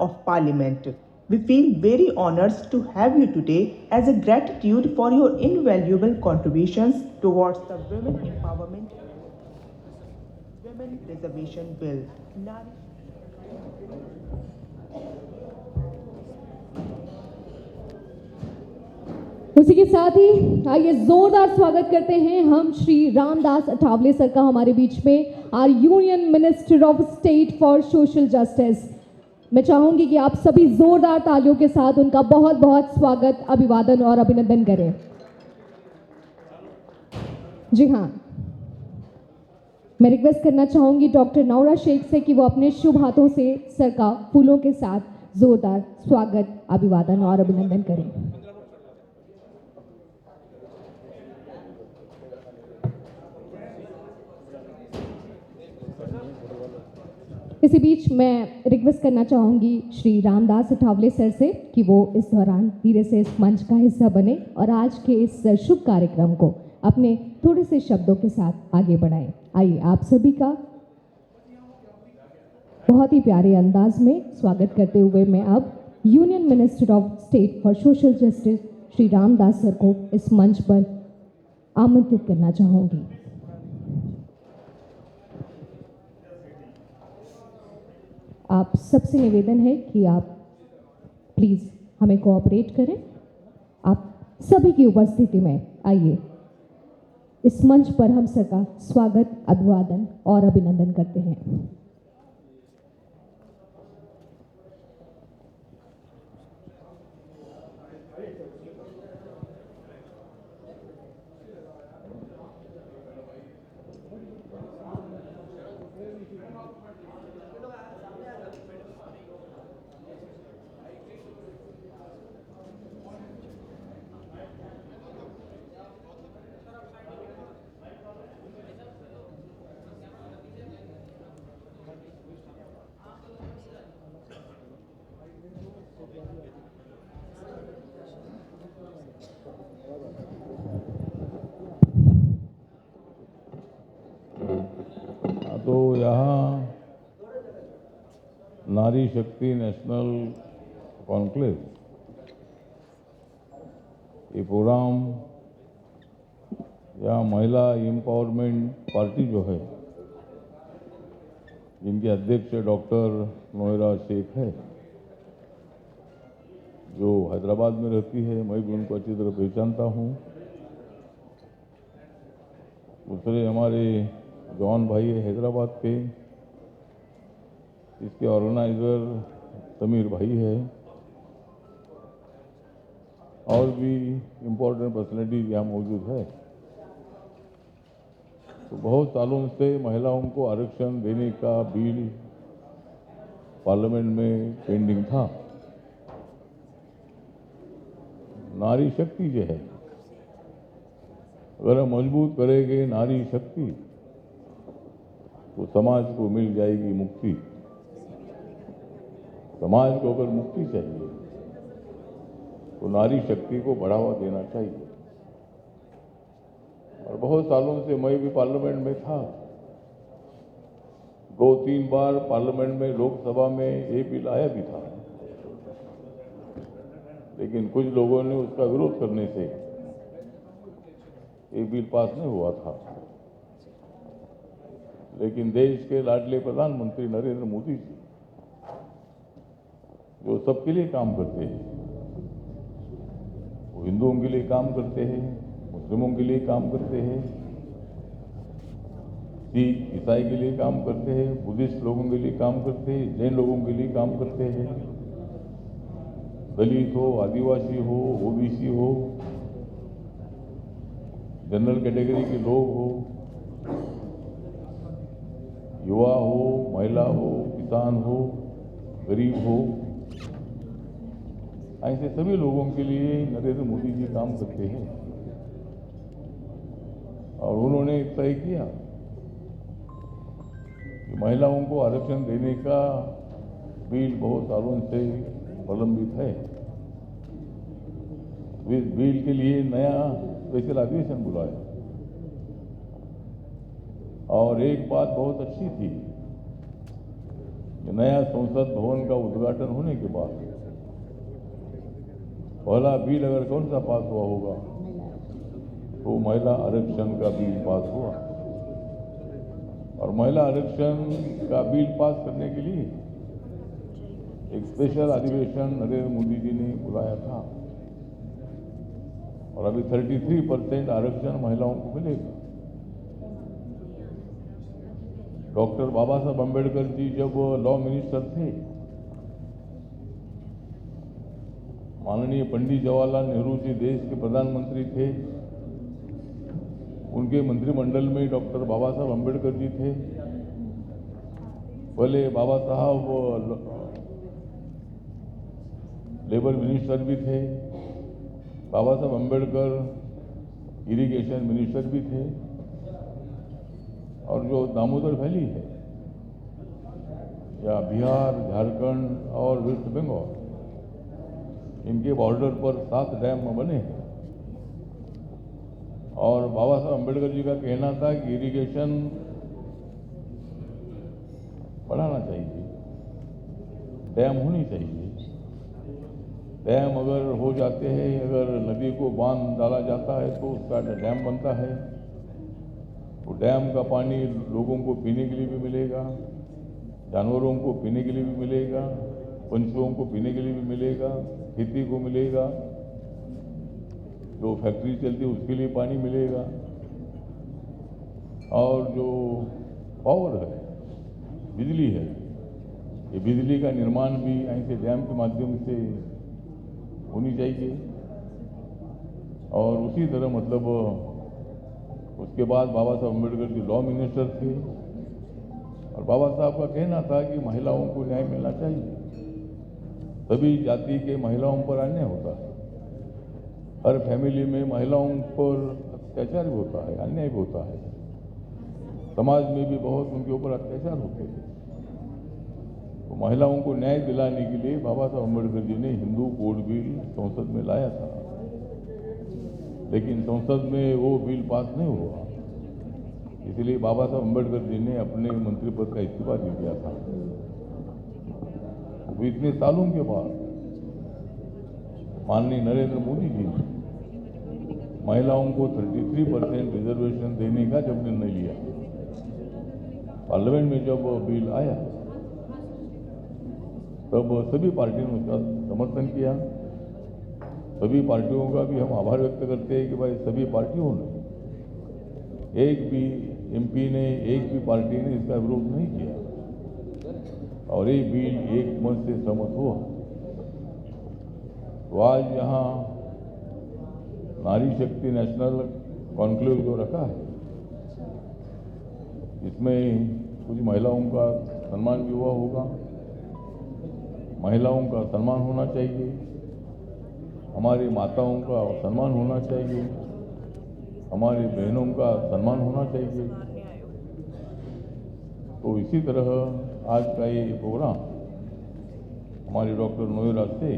of Parliament. We feel very honored to have you today as a gratitude for your invaluable contributions towards the Women Empowerment Women Reservation Bill. उसी के साथ ही आइए जोरदार स्वागत करते हैं हम श्री रामदास अठावले सर का हमारे बीच में, are union minister of state for social justice. मैं चाहूंगी कि आप सभी जोरदार तालियों के साथ उनका बहुत बहुत स्वागत, अभिवादन और अभिनंदन करें। जी हाँ, मैं रिक्वेस्ट करना चाहूंगी डॉक्टर नौरा शेख से कि वो अपने शुभ हाथों से सर का फूलों के साथ जोरदार स्वागत, अभिवादन और अभिनंदन करें। इसी बीच मैं रिक्वेस्ट करना चाहूँगी श्री रामदास अठावले सर से कि वो इस दौरान धीरे से इस मंच का हिस्सा बने और आज के इस शुभ कार्यक्रम को अपने थोड़े से शब्दों के साथ आगे बढ़ाएं। आइए आप सभी का बहुत ही प्यारे अंदाज में स्वागत करते हुए मैं अब union minister of state for social justice Shri Ramdas sir को इस मंच पर आमंत्रित करना चाहूँगी। आप सबसे निवेदन है कि आप प्लीज़ हमें कोऑपरेट करें। आप सभी की उपस्थिति में आइए इस मंच पर हम सर का स्वागत, अभिवादन और अभिनंदन करते हैं। तो यहाँ नारी शक्ति नेशनल कॉन्क्लेव ये प्रोग्राम यहाँ महिला एम्पावरमेंट पार्टी जो है, जिनके अध्यक्ष डॉक्टर नौरा शेख है, जो हैदराबाद में रहती है, मैं भी उनको अच्छी तरह पहचानता हूँ। दूसरे हमारे जवान भाई है हैदराबाद के, इसके ऑर्गेनाइजर समीर भाई है, और भी इम्पोर्टेंट पर्सनैलिटीज यहाँ मौजूद है। तो बहुत सालों से महिलाओं को आरक्षण देने का बिल पार्लियामेंट में पेंडिंग था। नारी शक्ति जो है, अगर हम मजबूत करेंगे नारी शक्ति, तो समाज को मिल जाएगी मुक्ति। समाज को अगर मुक्ति चाहिए तो नारी शक्ति को बढ़ावा देना चाहिए। और बहुत सालों से मैं भी पार्लियामेंट में था, 2-3 बार पार्लियामेंट में, लोकसभा में ये बिल आया भी था, लेकिन कुछ लोगों ने उसका विरोध करने से ये बिल पास नहीं हुआ था। लेकिन देश के लाडले प्रधानमंत्री नरेंद्र मोदी जी, जो सबके लिए काम करते हैं, वो हिंदुओं के लिए काम करते हैं, मुस्लिमों के लिए काम करते हैं, सिख ईसाई के लिए काम करते हैं, बुद्धिस्ट लोगों के लिए काम करते हैं, जैन लोगों के लिए काम करते हैं, दलित हो, आदिवासी हो, ओबीसी हो, जनरल कैटेगरी के लोग हो, युवा हो, महिला हो, किसान हो, गरीब हो, ऐसे सभी लोगों के लिए नरेंद्र मोदी जी काम करते हैं। और उन्होंने तय किया कि महिलाओं को आरक्षण देने का बिल बहुत सालों से प्रलंबित है। इस बिल के लिए नया स्पेशल अधिवेशन बुलाया, और एक बात बहुत अच्छी थी ये नया संसद भवन का उद्घाटन होने के बाद पहला बिल अगर कौन सा पास हुआ होगा तो महिला आरक्षण का बिल पास हुआ। और महिला आरक्षण का बिल पास करने के लिए एक स्पेशल अधिवेशन नरेंद्र मोदी जी ने बुलाया था और अभी 33% आरक्षण महिलाओं को मिलेगा। डॉक्टर बाबा साहब अम्बेडकर जी जब लॉ मिनिस्टर थे, माननीय पंडित जवाहरलाल नेहरू जी देश के प्रधानमंत्री थे, उनके मंत्रिमंडल में डॉक्टर बाबा साहब अम्बेडकर जी थे। पहले बाबा साहब लेबर मिनिस्टर भी थे, बाबा साहब अम्बेडकर इरिगेशन मिनिस्टर भी थे। और जो दामोदर वैली है या बिहार, झारखंड और वेस्ट बंगाल, इनके बॉर्डर पर 7 डैम बने हैं। और बाबा साहब अम्बेडकर जी का कहना था कि इरिगेशन बढ़ाना चाहिए, डैम होनी चाहिए। डैम अगर हो जाते हैं, अगर नदी को बांध डाला जाता है तो उसका डैम बनता है। तो डैम का पानी लोगों को पीने के लिए भी मिलेगा, जानवरों को पीने के लिए भी मिलेगा, पंछियों को पीने के लिए भी मिलेगा, खेती को मिलेगा, जो फैक्ट्री चलती है उसके लिए पानी मिलेगा। और जो पावर है, बिजली है, ये बिजली का निर्माण भी ऐसे डैम के माध्यम से होनी चाहिए। और उसी तरह मतलब उसके बाद बाबा साहब अम्बेडकर जी लॉ मिनिस्टर थे और बाबा साहब का कहना था कि महिलाओं को न्याय मिलना चाहिए। सभी जाति के महिलाओं पर अन्याय होता है, हर फैमिली में महिलाओं पर अत्याचार भी होता है, अन्याय भी होता है, समाज में भी बहुत उनके ऊपर अत्याचार होते हैं। तो महिलाओं को न्याय दिलाने के लिए बाबा साहब अम्बेडकर जी ने हिंदू कोड बिल संसद में लाया था, लेकिन संसद में वो बिल पास नहीं हुआ। इसलिए बाबा साहब अम्बेडकर जी ने अपने मंत्री पद का इस्तीफा दे दिया था। तो इतने सालों के बाद माननीय नरेंद्र मोदी जी ने महिलाओं को 33% रिजर्वेशन देने का जब निर्णय लिया, पार्लियामेंट में जब बिल आया तब सभी पार्टियों ने उसका समर्थन किया। सभी पार्टियों का भी हम आभार व्यक्त करते हैं कि भाई सभी पार्टियों ने, एक भी एमपी ने, एक भी पार्टी ने इसका विरोध नहीं किया और ये बिल एक मत से सहमत हुआ। तो आज यहाँ नारी शक्ति नेशनल कॉन्क्लेव जो रखा है, इसमें कुछ महिलाओं का सम्मान भी हुआ होगा। महिलाओं का सम्मान होना चाहिए, हमारी माताओं का सम्मान होना चाहिए, हमारी बहनों का सम्मान होना चाहिए। तो इसी तरह आज का ये प्रोग्राम हमारी डॉक्टर नोएरा से,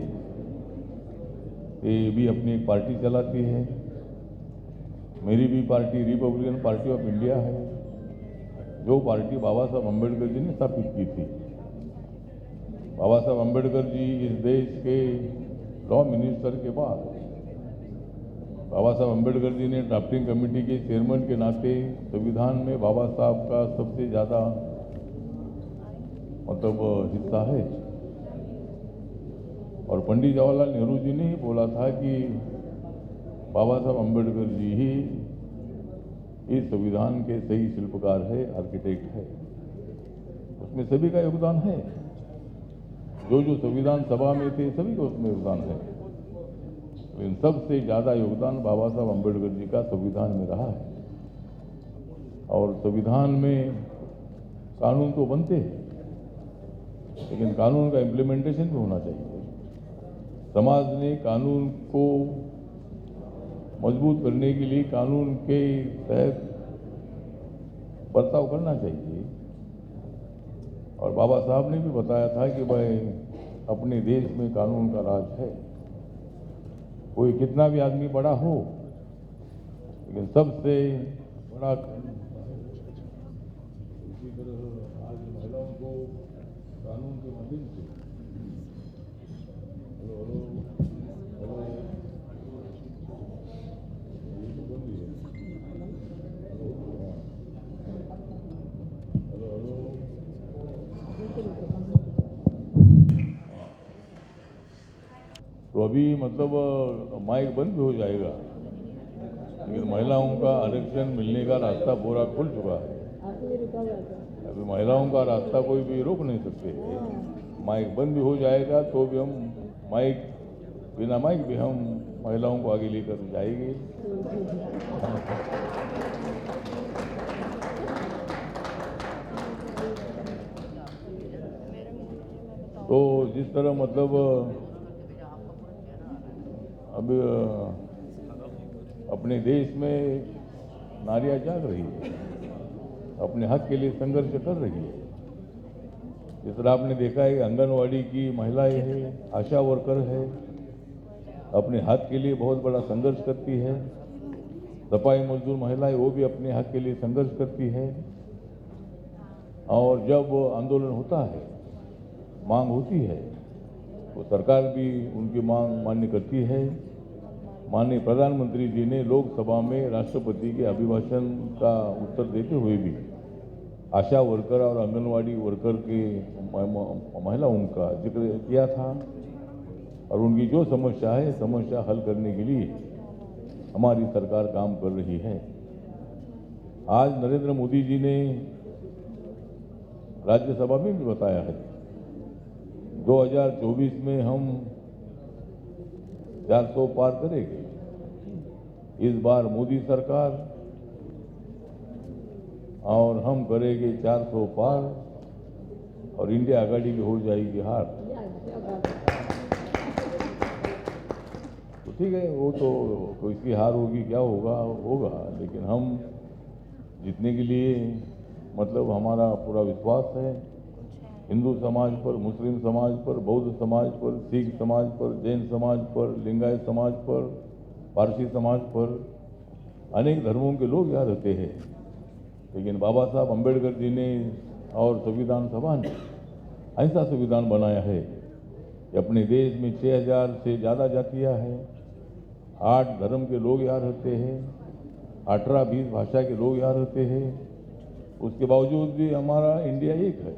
ये भी अपनी एक पार्टी चलाती है। मेरी भी party Republican party of India है, जो पार्टी बाबा साहब अम्बेडकर जी ने स्थापित की थी। बाबा साहब अम्बेडकर जी इस देश के लॉ मिनिस्टर के बाद बाबा साहब अम्बेडकर जी ने ड्राफ्टिंग कमेटी के चेयरमैन के नाते संविधान में बाबा साहब का सबसे ज़्यादा मतलब हिस्सा है। और पंडित जवाहरलाल नेहरू जी ने ही बोला था कि बाबा साहब अम्बेडकर जी ही इस संविधान के सही शिल्पकार है, आर्किटेक्ट है। उसमें सभी का योगदान है, जो संविधान सभा में थे सभी का उसमें योगदान है, लेकिन सबसे ज़्यादा योगदान बाबा साहब अम्बेडकर जी का संविधान में रहा है। और संविधान में कानून तो बनते हैं, लेकिन कानून का इम्प्लीमेंटेशन भी होना चाहिए। समाज ने कानून को मजबूत करने के लिए कानून के तहत बर्ताव करना चाहिए। और बाबा साहब ने भी बताया था कि भाई अपने देश में कानून का राज है, कोई कितना भी आदमी बड़ा हो, लेकिन सबसे बड़ा इसी तरह आज महिलाओं को कानून के माध्यम से हेलो हेलो हेलो ये तो बंद ही है हेलो हेलो हेलो तो अभी मतलब माइक बंद भी हो जाएगा, लेकिन महिलाओं का आरक्षण मिलने का रास्ता पूरा खुल चुका है। अभी महिलाओं का रास्ता कोई भी रोक नहीं सकते। माइक बंद भी हो जाएगा तो भी हम माइक बिना माइक भी हम महिलाओं को आगे लेकर जाएंगे। तो जिस तरह मतलब अब अपने देश में नारियां जाग रही है, अपने हक के लिए संघर्ष कर रही है। जिस तरह आपने देखा है आंगनवाड़ी की महिलाएं हैं, आशा वर्कर है, अपने हक के लिए बहुत बड़ा संघर्ष करती है। सफाई मजदूर महिलाएं वो भी अपने हक के लिए संघर्ष करती है। और जब आंदोलन होता है, मांग होती है, तो सरकार भी उनकी मांग मान्य करती है। माननीय प्रधानमंत्री जी ने लोकसभा में राष्ट्रपति के अभिभाषण का उत्तर देते हुए भी आशा वर्कर और आंगनवाड़ी वर्कर के महिलाओं का जिक्र किया था और उनकी जो समस्या है, समस्या हल करने के लिए हमारी सरकार काम कर रही है। आज नरेंद्र मोदी जी ने राज्यसभा में भी बताया है 2024 में हम 400 पार करेंगे। इस बार मोदी सरकार और हम करेंगे 400 पार और इंडिया आघाड़ी में हो जाएगी हार। तो ठीक है, वो तो किसकी हार होगी, क्या होगा होगा, लेकिन हम जीतने के लिए मतलब हमारा पूरा विश्वास है। हिंदू समाज पर, मुस्लिम समाज पर, बौद्ध समाज पर, सिख समाज पर, जैन समाज पर, लिंगायत समाज पर, पारसी समाज पर, अनेक धर्मों के लोग यहाँ रहते हैं। लेकिन बाबा साहब अम्बेडकर जी ने और संविधान सभा ने ऐसा संविधान बनाया है कि अपने देश में 6000 से ज़्यादा जातियाँ हैं, 8 धर्म के लोग यहाँ रहते हैं, 18-20 भाषा के लोग यहाँ रहते हैं। उसके बावजूद भी हमारा इंडिया एक है।